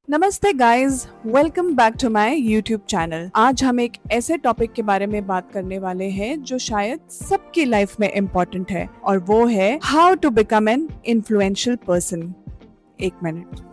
नमस्ते guys, welcome back to my YouTube channel. आज हम एक ऐसे टॉपिक के बारे में बात करने वाले हैं जो शायद सबकी लाइफ में इम्पोर्टेंट है और वो है how to become an influential person. एक मिनट,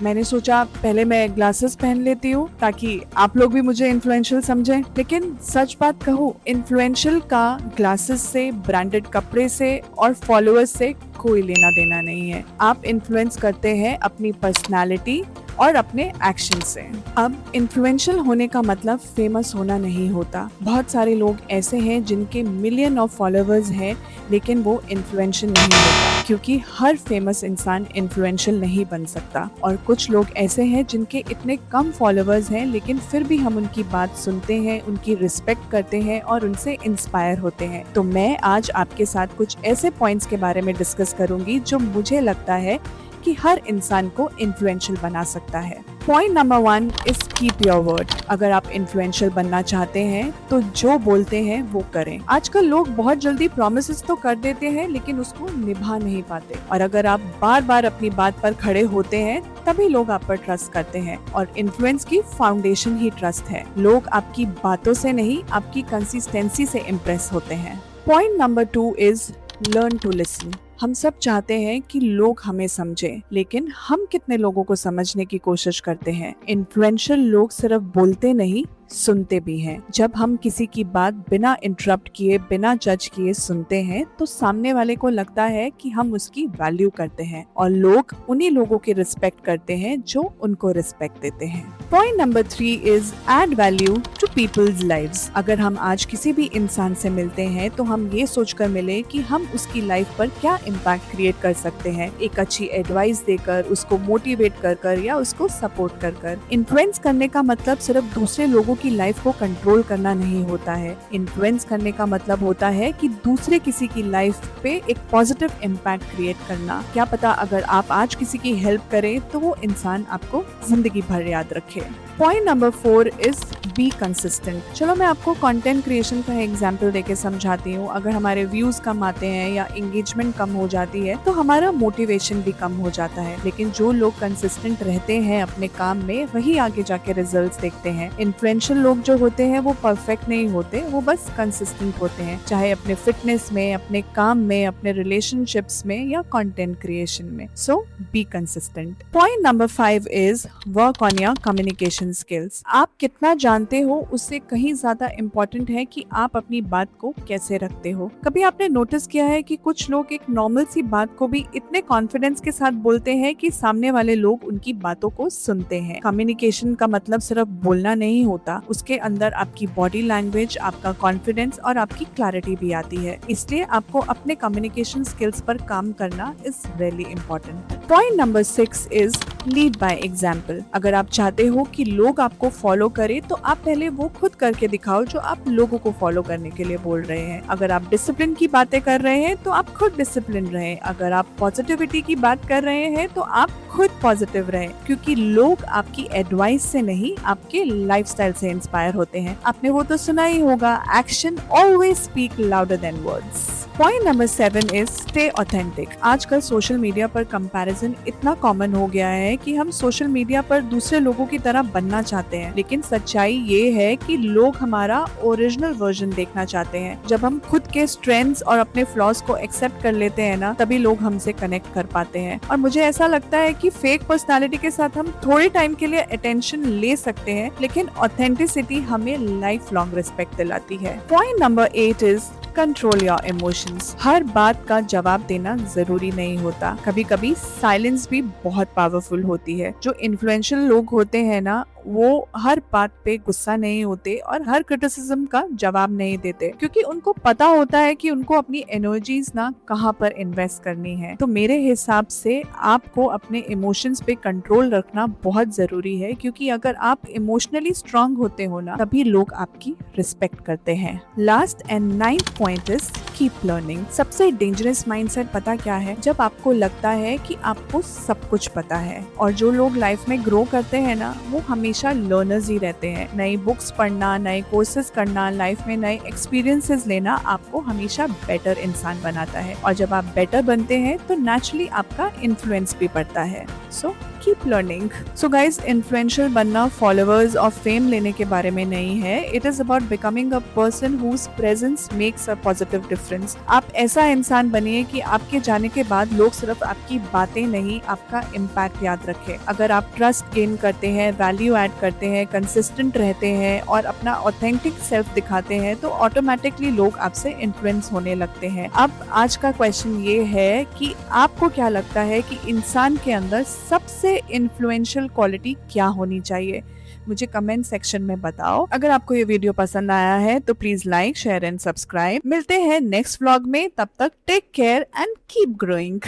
मैंने सोचा पहले मैं ग्लासेस पहन लेती हूँ ताकि आप लोग भी मुझे इन्फ्लुएंशियल समझें। लेकिन सच बात कहूँ, इन्फ्लुएंशियल का ग्लासेस से, ब्रांडेड कपड़े से और फॉलोअर्स से कोई लेना देना नहीं है। आप इन्फ्लुएंस करते हैं अपनी पर्सनालिटी और अपने एक्शन से। अब इन्फ्लुएंशियल होने का मतलब फेमस होना नहीं होता। बहुत सारे लोग ऐसे हैं जिनके मिलियन ऑफ फॉलोअर्स हैं लेकिन वो इन्फ्लुएंशियल नहीं होता, क्योंकि हर फेमस इंसान इन्फ्लुएंशियल नहीं बन सकता। और कुछ लोग ऐसे हैं जिनके इतने कम फॉलोअर्स हैं लेकिन फिर भी हम उनकी बात सुनते हैं, उनकी रिस्पेक्ट करते हैं और उनसे इंस्पायर होते हैं। तो मैं आज आपके साथ कुछ ऐसे पॉइंट्स के बारे में डिस्कस करूंगी जो मुझे लगता है कि हर इंसान को इन्फ्लुएंशियल बना सकता है। Point number 1 is keep your word. अगर आप इन्फ्लुएंशियल बनना चाहते हैं तो जो बोलते हैं वो करें। आजकल लोग बहुत जल्दी प्रॉमिसेस तो कर देते हैं लेकिन उसको निभा नहीं पाते, और अगर आप बार बार अपनी बात पर खड़े होते हैं तभी लोग आप पर ट्रस्ट करते हैं। और इन्फ्लुएंस की फाउंडेशन ही ट्रस्ट है। लोग आपकी बातों से नहीं, आपकी कंसिस्टेंसी से इम्प्रेस होते हैं। Point number 2 is learn to listen. हम सब चाहते हैं कि लोग हमें समझें, लेकिन हम कितने लोगों को समझने की कोशिश करते हैं? इन्फ्लुएंशियल लोग सिर्फ बोलते नहीं, सुनते भी हैं। जब हम किसी की बात बिना इंटरप्ट किए, बिना जज किए सुनते हैं तो सामने वाले को लगता है कि हम उसकी वैल्यू करते हैं, और लोग उन्हीं लोगों की रिस्पेक्ट करते हैं जो उनको रिस्पेक्ट देते हैं। Point number 3 is add value to people's lives. अगर हम आज किसी भी इंसान से मिलते हैं तो हम ये सोचकर मिले कि हम उसकी लाइफ पर क्या इम्पैक्ट क्रिएट कर सकते हैं, एक अच्छी एडवाइस देकर, उसको मोटिवेट कर या उसको सपोर्ट कर। इन्फ्लुएंस करने का मतलब सिर्फ दूसरे लोगों की लाइफ को कंट्रोल करना नहीं होता है। इन्फ्लुएंस करने का मतलब होता है कि दूसरे किसी की लाइफ पे एक पॉजिटिव इम्पैक्ट क्रिएट करना। क्या पता अगर आप आज किसी की हेल्प करें तो वो इंसान आपको जिंदगी भर याद रखे। Point number 4 is be consistent. चलो मैं आपको कंटेंट क्रिएशन का एग्जांपल देके समझाती हूँ। अगर हमारे व्यूज कम आते हैं या एंगेजमेंट कम हो जाती है तो हमारा मोटिवेशन भी कम हो जाता है। लेकिन जो लोग कंसिस्टेंट रहते हैं अपने काम में, वही आगे जाके रिजल्ट्स देखते हैं। इन्फ्लुएंशियल लोग जो होते हैं वो परफेक्ट नहीं होते, वो बस कंसिस्टेंट होते हैं, चाहे अपने फिटनेस में, अपने काम में, अपने रिलेशनशिप्स में या कंटेंट क्रिएशन में। So be consistent. Point number 5 is work on your communication skills. आप कितना जानते हो उससे कहीं ज्यादा इम्पोर्टेंट है कि आप अपनी बात को कैसे रखते हो। कभी आपने नोटिस किया है कि कुछ लोग एक नॉर्मल सी बात को भी इतने कॉन्फिडेंस के साथ बोलते हैं कि सामने वाले लोग उनकी बातों को सुनते हैं। कम्युनिकेशन का मतलब सिर्फ बोलना नहीं होता, उसके अंदर आपकी बॉडी लैंग्वेज, आपका कॉन्फिडेंस और आपकी क्लैरिटी भी आती है। इसलिए आपको अपने कम्युनिकेशन स्किल्स पर काम करना is really important. Point number 6 is lead by example. अगर आप चाहते हो कि लोग आपको फॉलो करें तो आप पहले वो खुद करके दिखाओ जो आप लोगों को फॉलो करने के लिए बोल रहे हैं। अगर आप डिसिप्लिन की बातें कर रहे हैं तो आप खुद डिसिप्लिन रहें। अगर आप पॉजिटिविटी की बात कर रहे हैं तो आप खुद पॉजिटिव रहें, क्योंकि लोग आपकी एडवाइस से नहीं, आपके लाइफस्टाइल से इंस्पायर होते हैं। आपने वो तो सुना ही होगा, action always speak louder than words. Point number 7 is stay authentic. आजकल सोशल मीडिया पर कंपैरिजन इतना कॉमन हो गया है कि हम सोशल मीडिया पर दूसरे लोगों की तरह बनना चाहते हैं, लेकिन सच्चाई ये है कि लोग हमारा ओरिजिनल वर्जन देखना चाहते हैं। जब हम खुद के स्ट्रेंथ्स और अपने फ्लॉज को एक्सेप्ट कर लेते हैं ना, तभी लोग हमसे कनेक्ट कर पाते हैं। और मुझे ऐसा लगता है कि फेक पर्सनालिटी के साथ हम थोड़े टाइम के लिए अटेंशन ले सकते हैं, लेकिन ऑथेंटिसिटी हमें लाइफ लॉन्ग रिस्पेक्ट दिलाती है। Point number 8 is control your emotions. हर बात का जवाब देना जरूरी नहीं होता, कभी कभी साइलेंस भी बहुत पावरफुल होती है। जो इन्फ्लुएंशियल लोग होते हैं ना, वो हर बात पे गुस्सा नहीं होते और हर क्रिटिसिज्म का जवाब नहीं देते, क्योंकि उनको पता होता है कि उनको अपनी एनर्जीज ना कहाँ पर इन्वेस्ट करनी है। तो मेरे हिसाब से आपको अपने इमोशंस पे कंट्रोल रखना बहुत जरूरी है, क्योंकि अगर आप इमोशनली स्ट्रांग होते हो ना, तभी लोग आपकी रिस्पेक्ट करते हैं। Last and 9th point is keep learning. सबसे डेंजरस माइंडसेट पता क्या है? जब आपको लगता है कि आपको सब कुछ पता है। और जो लोग लाइफ में ग्रो करते हैं ना, वो हमेशा हमेशा लर्नर्स ही रहते हैं। नई बुक्स पढ़ना, नए कोर्सेज करना, लाइफ में नए एक्सपीरियंसेस लेना आपको हमेशा बेटर इंसान बनाता है, और जब आप बेटर बनते हैं तो नेचुरली आपका इन्फ्लुएंस भी बढ़ता है। So keep learning. So guys, influential बनना फॉलोअर्स और फेम लेने के बारे में नहीं है। It is about becoming a person whose presence makes a positive difference. आप ऐसा इंसान बनिए कि आपके जाने के बाद लोग सिर्फ आपकी बातें नहीं, आपका इम्पैक्ट याद रखें। अगर आप ट्रस्ट गेन करते हैं, वैल्यू ऐड करते हैं, कंसिस्टेंट रहते हैं और अपना ऑथेंटिक सेल्फ दिखाते हैं तो ऑटोमेटिकली लोग आपसे इन्फ्लुएंस होने लगते हैं। अब आज का क्वेश्चन ये है कि आपको क्या लगता है कि इंसान के अंदर सबसे इन्फ्लुएंशियल क्वालिटी क्या होनी चाहिए? मुझे कमेंट सेक्शन में बताओ। अगर आपको ये वीडियो पसंद आया है तो please like, share and subscribe. मिलते हैं नेक्स्ट व्लॉग में, तब तक take care and keep growing.